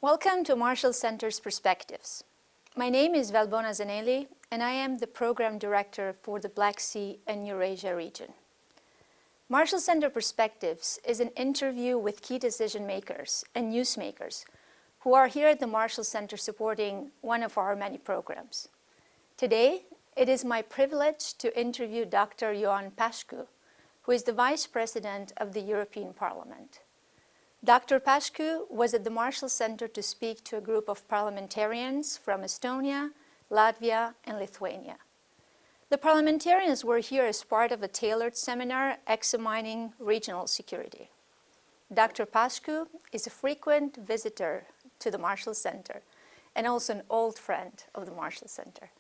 Welcome to Marshall Center's Perspectives. My name is Valbona Zeneli, and I am the Program Director for the Black Sea and Eurasia region. Marshall Center Perspectives is an interview with key decision makers and newsmakers who are here at the Marshall Center supporting one of our many programs. Today, it is my privilege to interview Dr. Ioan Pascu, who is the Vice President of the European Parliament. Dr. Pascu was at the Marshall Center to speak to a group of parliamentarians from Estonia, Latvia, and Lithuania. The parliamentarians were here as part of a tailored seminar examining regional security. Dr. Pascu is a frequent visitor to the Marshall Center and also an old friend of the Marshall Center.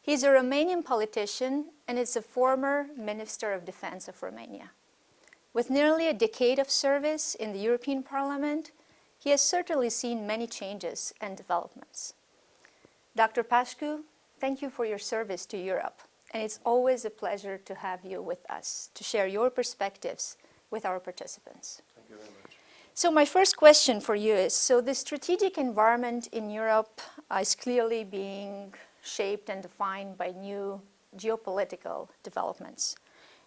He's a Romanian politician and is a former Minister of Defense of Romania. With nearly a decade of service in the European Parliament, he has certainly seen many changes and developments. Dr. Pascu, thank you for your service to Europe, and it's always a pleasure to have you with us to share your perspectives with our participants. Thank you very much. So my first question for you is, so the strategic environment in Europe is clearly being shaped and defined by new geopolitical developments.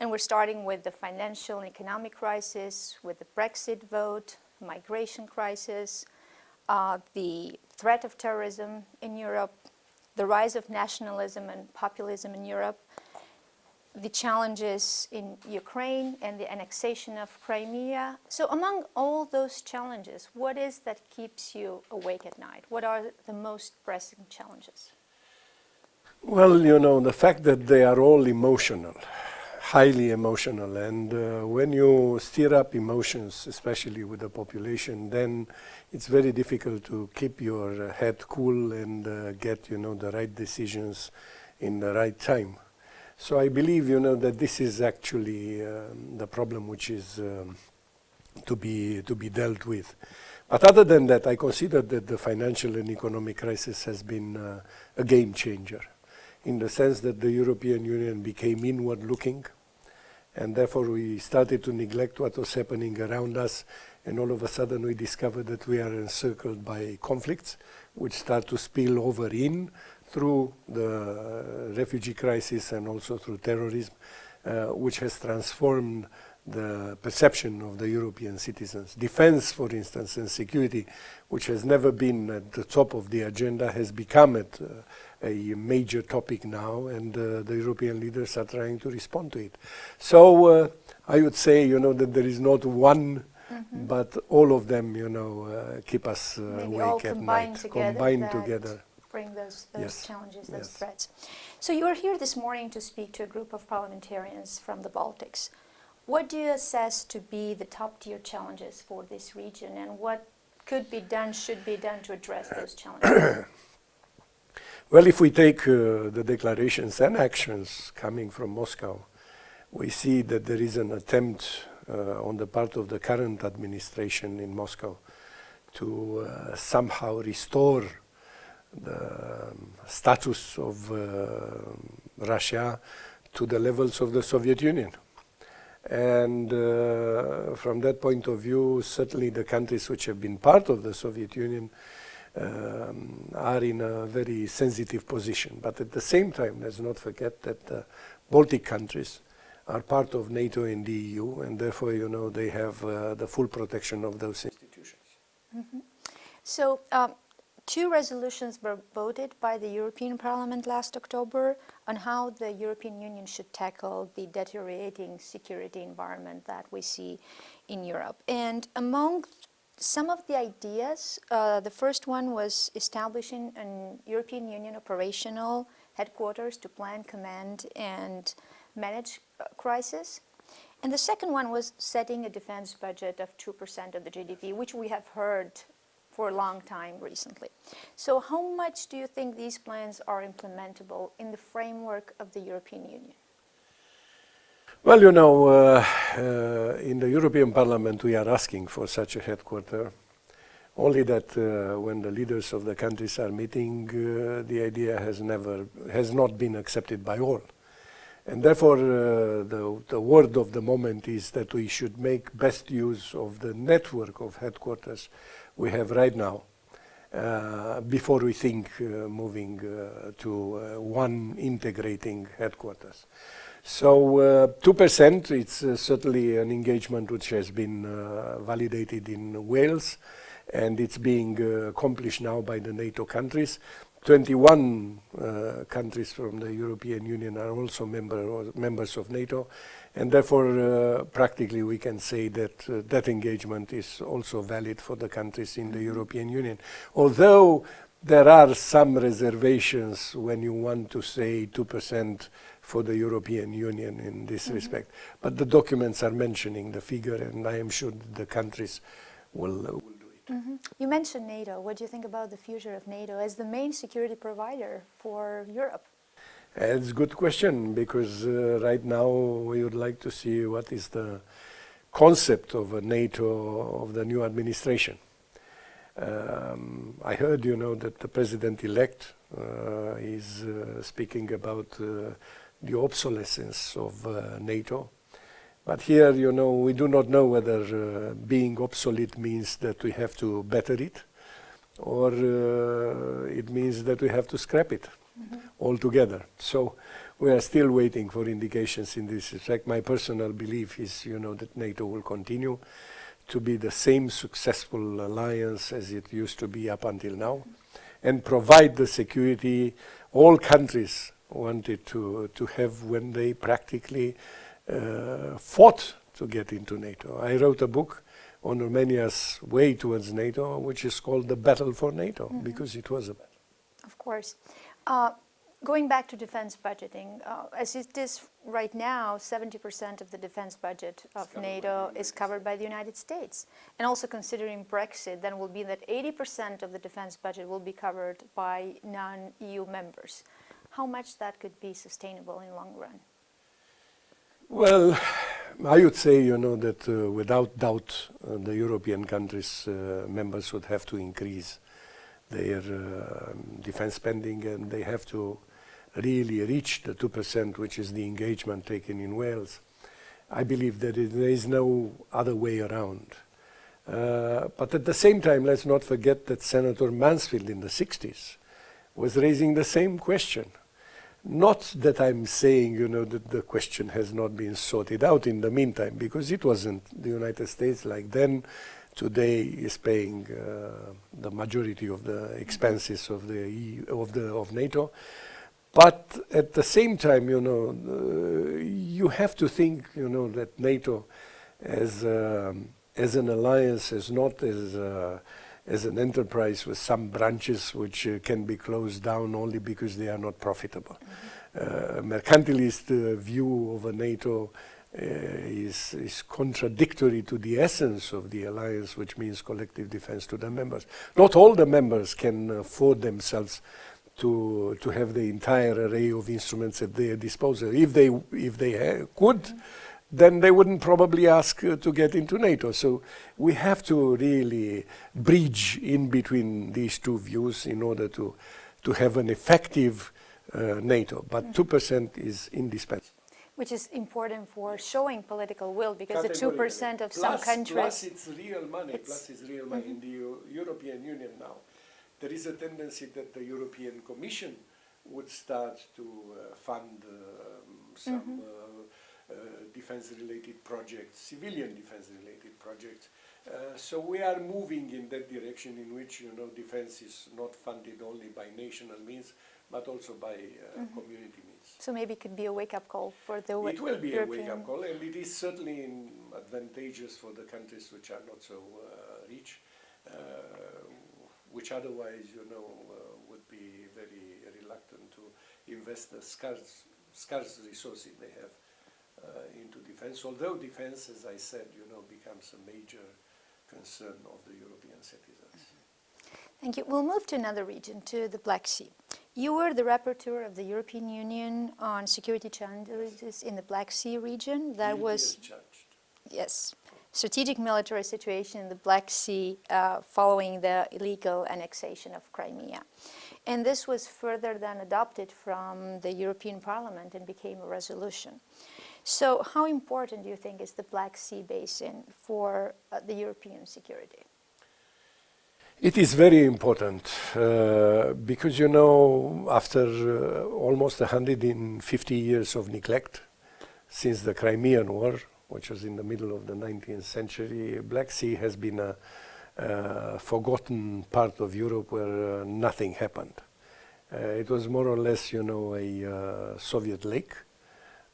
And we're starting with the financial and economic crisis, with the Brexit vote, migration crisis, the threat of terrorism in Europe, the rise of nationalism and populism in Europe, the challenges in Ukraine and the annexation of Crimea. So among all those challenges, what is that keeps you awake at night? What are the most pressing challenges? Well, you know, the fact that they are all emotional, highly emotional, and when you stir up emotions, especially with the population, then it's very difficult to keep your head cool and get, you know, the right decisions in the right time. So I believe, you know, that this is actually the problem which is to be dealt with. But other than that, I consider that the financial and economic crisis has been a game changer, in the sense that the European Union became inward-looking, and therefore we started to neglect what was happening around us, and all of a sudden we discovered that we are encircled by conflicts which start to spill over in through the refugee crisis and also through terrorism, which has transformed the perception of the European citizens. Defense, for instance, and security, which has never been at the top of the agenda, has become a major topic now, and the European leaders are trying to respond to it. So I would say, you know, that there is not one, but all of them, you know, keep us awake at night, combined together. Bring those Yes. challenges, those Yes. threats. So you are here this morning to speak to a group of parliamentarians from the Baltics. What do you assess to be the top-tier challenges for this region, and what could be done, should be done to address those challenges? Well, if we take the declarations and actions coming from Moscow, we see that there is an attempt on the part of the current administration in Moscow to somehow restore the status of Russia to the levels of the Soviet Union. And from that point of view, certainly the countries which have been part of the Soviet Union are in a very sensitive position. But at the same time, let's not forget that the Baltic countries are part of NATO and the EU, and therefore, you know, they have the full protection of those institutions. Mm-hmm. So, two resolutions were voted by the European Parliament last October on how the European Union should tackle the deteriorating security environment that we see in Europe. And among some of the ideas, the first one was establishing an European Union operational headquarters to plan, command, and manage crisis. And the second one was setting a defense budget of 2% of the GDP, which we have heard for a long time recently. So how much do you think these plans are implementable in the framework of the European Union? Well, you know, in the European Parliament we are asking for such a headquarter, only that when the leaders of the countries are meeting, the idea has not been accepted by all. And therefore, the word of the moment is that we should make best use of the network of headquarters we have right now, before we think moving to one integrating headquarters. So 2%, it's certainly an engagement which has been validated in Wales, and it's being accomplished now by the NATO countries. 21 countries from the European Union are also members of NATO, and therefore practically we can say that that engagement is also valid for the countries in the European Union. Although there are some reservations when you want to say 2% for the European Union in this respect, but the documents are mentioning the figure, and I am sure the countries will do it. You mentioned NATO. What do you think about the future of NATO as the main security provider for Europe? It's a good question, because right now we would like to see what is the concept of a NATO of the new administration. I heard, that the president-elect is speaking about the obsolescence of NATO. But here, we do not know whether being obsolete means that we have to better it, or it means that we have to scrap it altogether. So we are still waiting for indications in this respect. My personal belief is, that NATO will continue to be the same successful alliance as it used to be up until now, and provide the security all countries wanted to have when they practically fought to get into NATO. I wrote a book on Romania's way towards NATO, which is called The Battle for NATO, because it was a battle. Of course. Going back to defense budgeting, as it is right now, 70% of the defense budget of NATO is covered by the United States. And also considering Brexit, then will be that 80% of the defense budget will be covered by non-EU members. How much that could be sustainable in the long run? Well, I would say, that without doubt, the European countries, members would have to increase their defense spending, and they have to really reach the 2%, which is the engagement taken in Wales. I believe that there is no other way around. But at the same time, let's not forget that Senator Mansfield in the 60s was raising the same question. Not that I'm saying, that the question has not been sorted out in the meantime, because it wasn't. The United States, like then, today is paying the majority of the expenses of the EU, of NATO. But at the same time, you have to think, that NATO as an alliance, as not as an enterprise with some branches which can be closed down only because they are not profitable. Mercantilist view of a NATO is contradictory to the essence of the alliance, which means collective defense to the members. Not all the members can afford themselves to have the entire array of instruments at their disposal. If they could, then they wouldn't probably ask to get into NATO. So we have to really bridge in between these two views in order to have an effective NATO. But 2% is indispensable. Which is important for showing political will, because the 2% of some countries... Plus it's real money, In the European Union now, there is a tendency that the European Commission would start to fund some defense-related projects, civilian defense-related projects. So we are moving in that direction in which, defense is not funded only by national means, but also by community means. So maybe it could be a wake-up call for the European... It will be a wake-up call, and it is certainly advantageous for the countries which are not so rich, which otherwise, would be very reluctant to invest the scarce resources they have into defense, although defense, as I said, becomes a major concern of the European citizens. Thank you. We'll move to another region, to the Black Sea. You were the rapporteur of the European Union on security challenges in the Black Sea region. That was... Yes. Strategic military situation in the Black Sea following the illegal annexation of Crimea. And this was further then adopted from the European Parliament and became a resolution. So how important do you think is the Black Sea basin for the European security? It is very important because, you know, after almost 150 years of neglect since the Crimean War, which was in the middle of the 19th century, Black Sea has been a forgotten part of Europe where nothing happened. It was more or less, you know, a Soviet lake,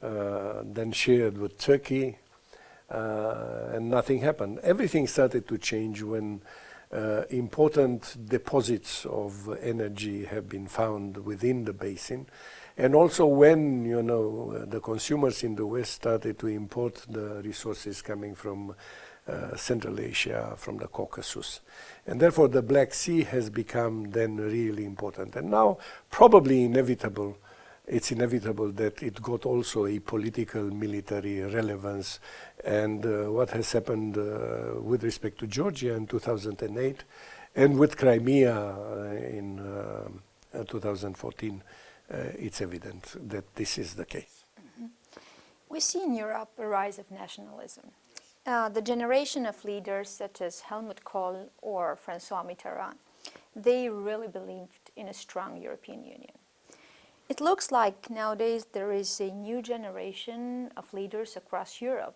then shared with Turkey, and nothing happened. Everything started to change when important deposits of energy have been found within the basin, and also when, you know, the consumers in the West started to import the resources coming from Central Asia, from the Caucasus. And therefore the Black Sea has become then really important. And now probably it's inevitable that it got also a political military relevance. And what has happened with respect to Georgia in 2008 and with Crimea in 2014, it's evident that this is the case. Mm-hmm. We see in Europe a rise of nationalism. The generation of leaders such as Helmut Kohl or François Mitterrand, they really believed in a strong European Union. It looks like nowadays there is a new generation of leaders across Europe.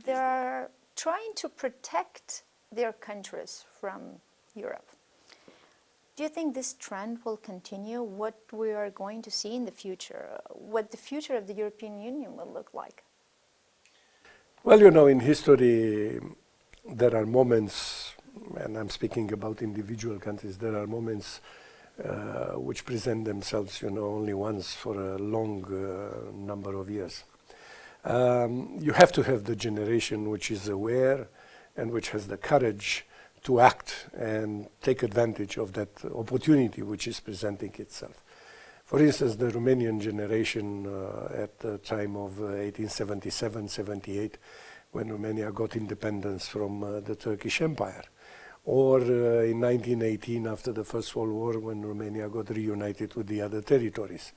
They are trying to protect their countries from Europe. Do you think this trend will continue? What we are going to see in the future? What the future of the European Union will look like? Well, you know, in history, there are moments, and I'm speaking about individual countries, there are moments which present themselves, you know, only once for a long number of years. You have to have the generation which is aware and which has the courage to act and take advantage of that opportunity which is presenting itself. For instance, the Romanian generation at the time of 1877-78, when Romania got independence from the Turkish Empire, or in 1918 after the First World War when Romania got reunited with the other territories.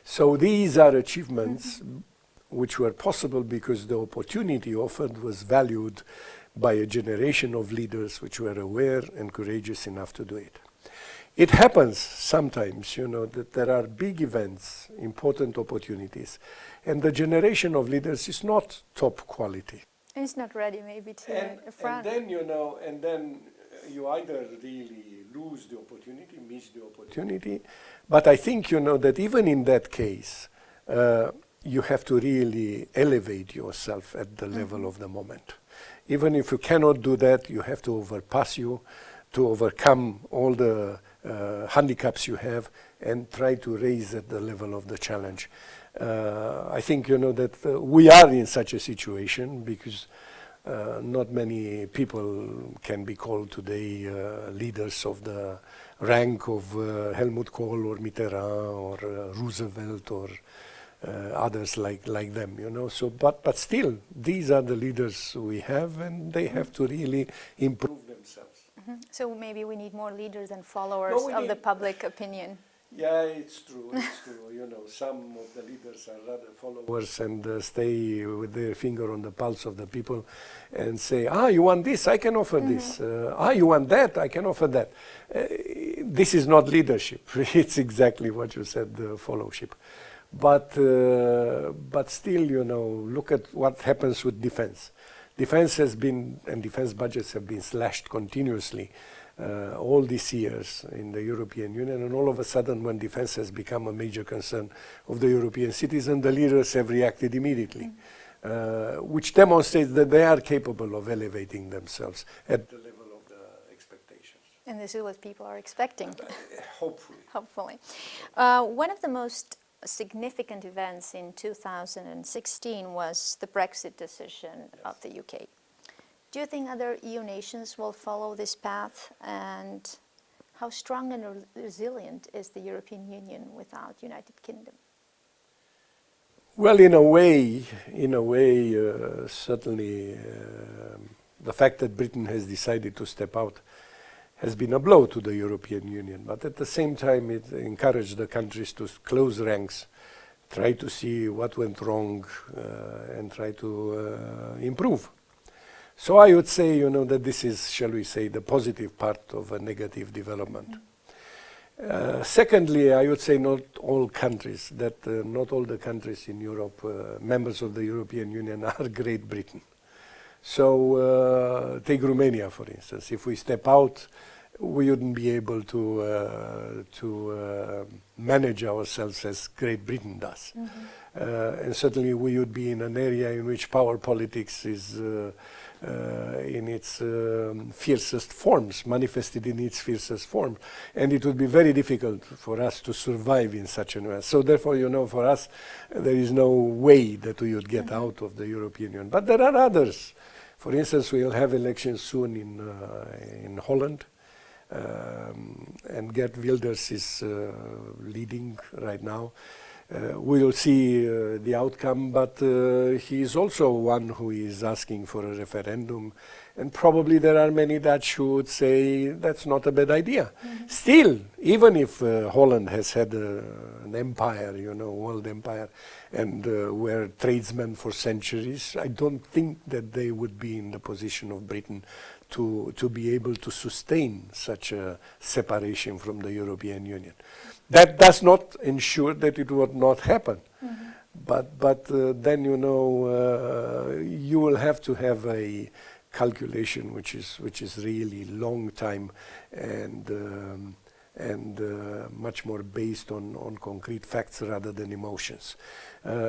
So these are achievements which were possible because the opportunity offered was valued by a generation of leaders which were aware and courageous enough to do it. It happens sometimes, you know, that there are big events, important opportunities, and the generation of leaders is not top quality. It's not ready maybe to front. And then, you know, and then you either really lose the opportunity, miss the opportunity, but I think, you know, that even in that case, you have to really elevate yourself at the level of the moment. Even if you cannot do that, you have to to overcome all the handicaps you have and try to raise at the level of the challenge. I think, you know, that we are in such a situation because not many people can be called today leaders of the rank of Helmut Kohl or Mitterrand or Roosevelt or others like them, you know. So, but still, these are the leaders we have, and they have to really improve themselves. Mm-hmm. So maybe we need more leaders than followers of the public opinion. Yeah, it's true. It's true. You know, some of the leaders are rather followers and stay with their finger on the pulse of the people, and say, you want this? I can offer this. You want that? I can offer that. This is not leadership. It's exactly what you said, followship. But still, you know, look at what happens with defense. Defense has been, and defense budgets have been slashed continuously all these years in the European Union, and all of a sudden when defense has become a major concern of the European citizens, the leaders have reacted immediately, which demonstrates that they are capable of elevating themselves at the level of the expectations. And this is what people are expecting. Hopefully. Hopefully. One of the most significant events in 2016 was the Brexit decision of the UK. Do you think other EU nations will follow this path? And how strong and resilient is the European Union without United Kingdom? Well, in a way, certainly the fact that Britain has decided to step out has been a blow to the European Union. But at the same time, it encouraged the countries to close ranks, try to see what went wrong, and try to improve. So I would say, that this is, shall we say, the positive part of a negative development. Secondly, I would say not all countries, not all the countries in Europe, members of the European Union, are Great Britain. So take Romania, for instance. If we step out, we wouldn't be able to manage ourselves as Great Britain does. And certainly we would be in an area in which power politics is in its fiercest forms, manifested in its fiercest form. And it would be very difficult for us to survive in such an way. So therefore, for us, there is no way that we would get out of the European Union. But there are others. For instance, we'll have elections soon in Holland. And Geert Wilders is leading right now. We will see the outcome, but he is also one who is asking for a referendum. And probably there are many Dutch who would say that's not a bad idea. Still, even if Holland has had an empire, world empire, and were tradesmen for centuries, I don't think that they would be in the position of Britain to be able to sustain such a separation from the European Union. That does not ensure that it would not happen. But then, you will have to have a calculation which is really long time and much more based on concrete facts rather than emotions.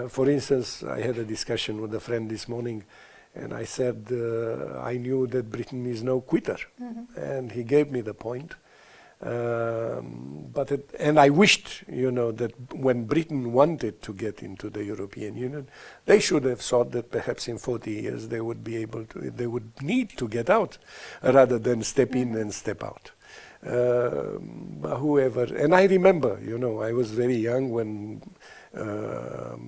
For instance, I had a discussion with a friend this morning, and I said I knew that Britain is no quitter, and he gave me the point. And I wished, that when Britain wanted to get into the European Union, they should have thought that perhaps in 40 years they would need to get out, rather than step in and step out. And I remember, I was very young when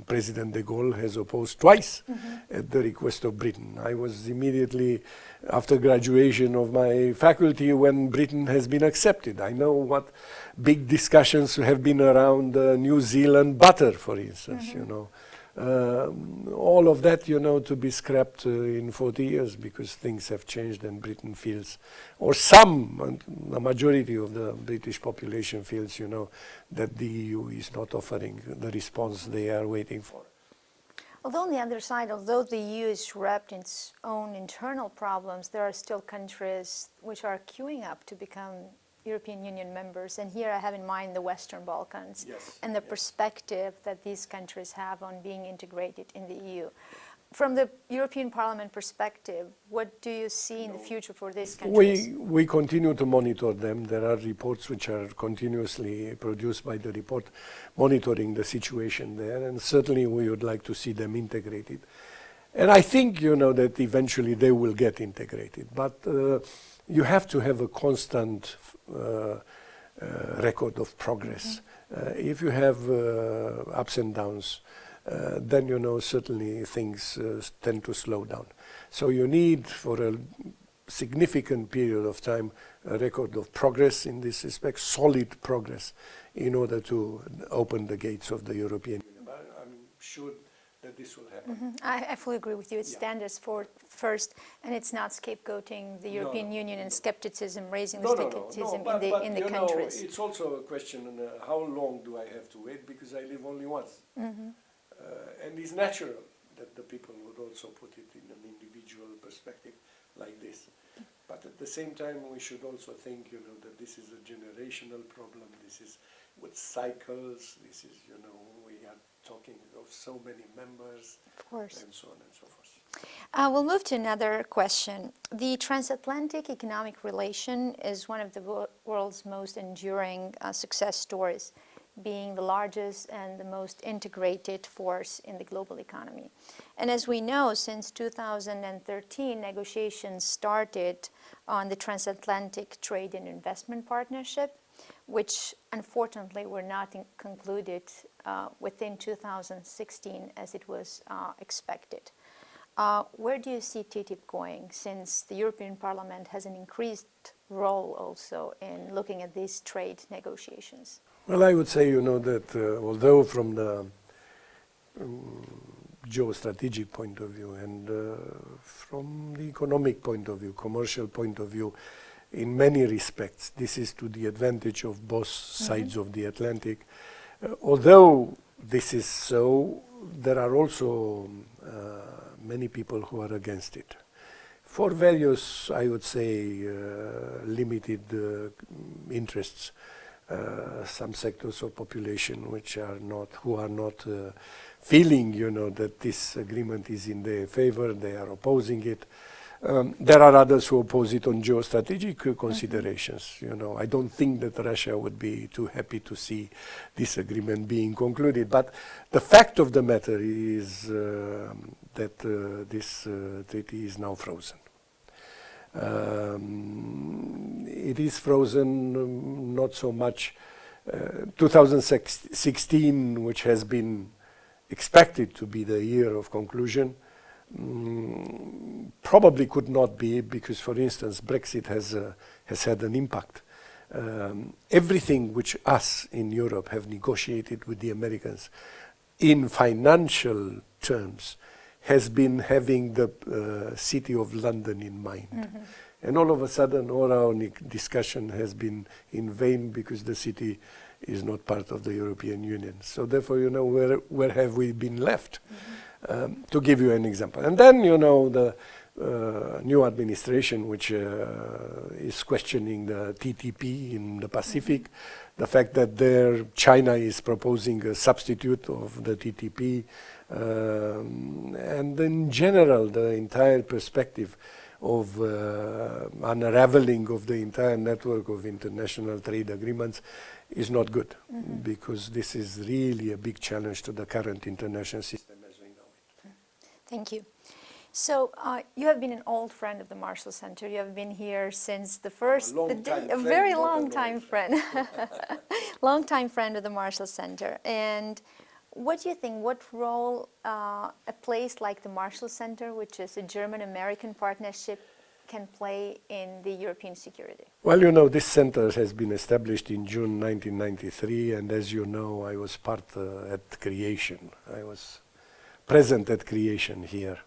President de Gaulle has opposed twice at the request of Britain. I was immediately after graduation of my faculty when Britain has been accepted. I know what big discussions have been around New Zealand butter, for instance, all of that, to be scrapped in 40 years because things have changed and Britain feels, or the majority of the British population feels, that the EU is not offering the response they are waiting for. Although on the other side, although the EU is wrapped in its own internal problems, there are still countries which are queuing up to become European Union members, and here I have in mind the Western Balkans and the perspective that these countries have on being integrated in the EU. From the European Parliament perspective, what do you see in the future for these countries? We continue to monitor them. There are reports which are continuously produced by the report monitoring the situation there, and certainly we would like to see them integrated. And I think, that eventually they will get integrated, but you have to have a constant record of progress. If you have ups and downs, then certainly things tend to slow down. So you need, for a significant period of time, a record of progress in this respect, solid progress, in order to open the gates of the European Union. I'm sure that this will happen. I fully agree with you. It's standards for first, and it's not scapegoating the European Union and skepticism, raising the skepticism in the countries. It's also a question on how long do I have to wait, because I live only once. And it's natural that the people would also put it in an individual perspective like this. But at the same time, we should also think, that this is a generational problem. This is with cycles. This is, we are talking of so many members, of course, and so on and so forth. We'll move to another question. The transatlantic economic relation is one of the world's most enduring success stories, being the largest and the most integrated force in the global economy. And as we know, since 2013, negotiations started on the Transatlantic Trade and Investment Partnership, which unfortunately were not concluded within 2016 as it was expected. Where do you see TTIP going, since the European Parliament has an increased role also in looking at these trade negotiations? Well, I would say, that although from the geostrategic point of view and from the economic point of view, commercial point of view, in many respects, this is to the advantage of both sides of the Atlantic. Although this is so, there are also many people who are against it. For various, I would say, limited interests. Some sectors of population who are not feeling, that this agreement is in their favor, they are opposing it. There are others who oppose it on geostrategic considerations. I don't think that Russia would be too happy to see this agreement being concluded. But the fact of the matter is that this treaty is now frozen. It is frozen not so much 2016, which has been expected to be the year of conclusion, probably could not be, because, for instance, Brexit has had an impact. Everything which us in Europe have negotiated with the Americans in financial terms has been having the city of London in mind. And all of a sudden, all our discussion has been in vain because the city is not part of the European Union. So therefore, where have we been left? To give you an example. And then, the new administration, which is questioning the TTP in the Pacific, the fact that China is proposing a substitute of the TTP, and in general, the entire perspective of unraveling of the entire network of international trade agreements is not good, because this is really a big challenge to the current international system as we know it. Thank you. So you have been an old friend of the Marshall Center. You have been here since the first, a very long time friend, long-time friend of the Marshall Center. And what do you think, what role a place like the Marshall Center, which is a German-American partnership, can play in the European security? Well, this center has been established in June 1993, and as you know, I was part at creation. I was present at creation here.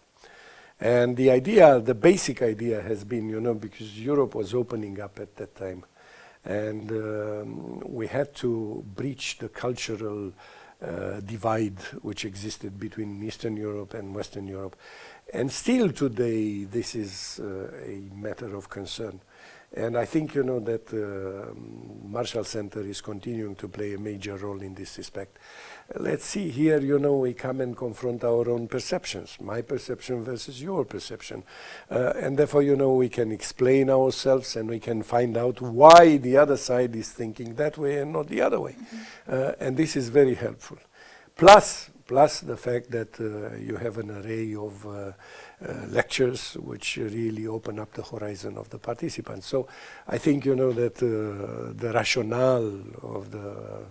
And the idea, the basic idea has been, because Europe was opening up at that time, and we had to breach the cultural divide which existed between Eastern Europe and Western Europe. And still today, this is a matter of concern. And I think, that Marshall Center is continuing to play a major role in this respect. Let's see here, we come and confront our own perceptions, my perception versus your perception. And therefore, we can explain ourselves and we can find out why the other side is thinking that way and not the other way. And this is very helpful. Plus the fact that you have an array of lectures which really open up the horizon of the participants. So I think, that the rationale of the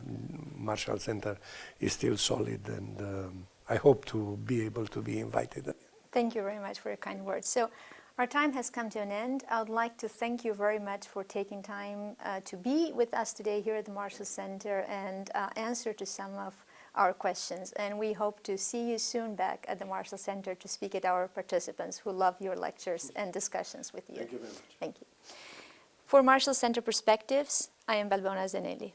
Marshall Center is still solid, and I hope to be able to be invited. Thank you very much for your kind words. So our time has come to an end. I would like to thank you very much for taking time to be with us today here at the Marshall Center and answer to some of our questions. And we hope to see you soon back at the Marshall Center to speak at our participants who love your lectures and discussions with you. Thank you very much. Thank you. For Marshall Center Perspectives, I am Valbona Zeneli.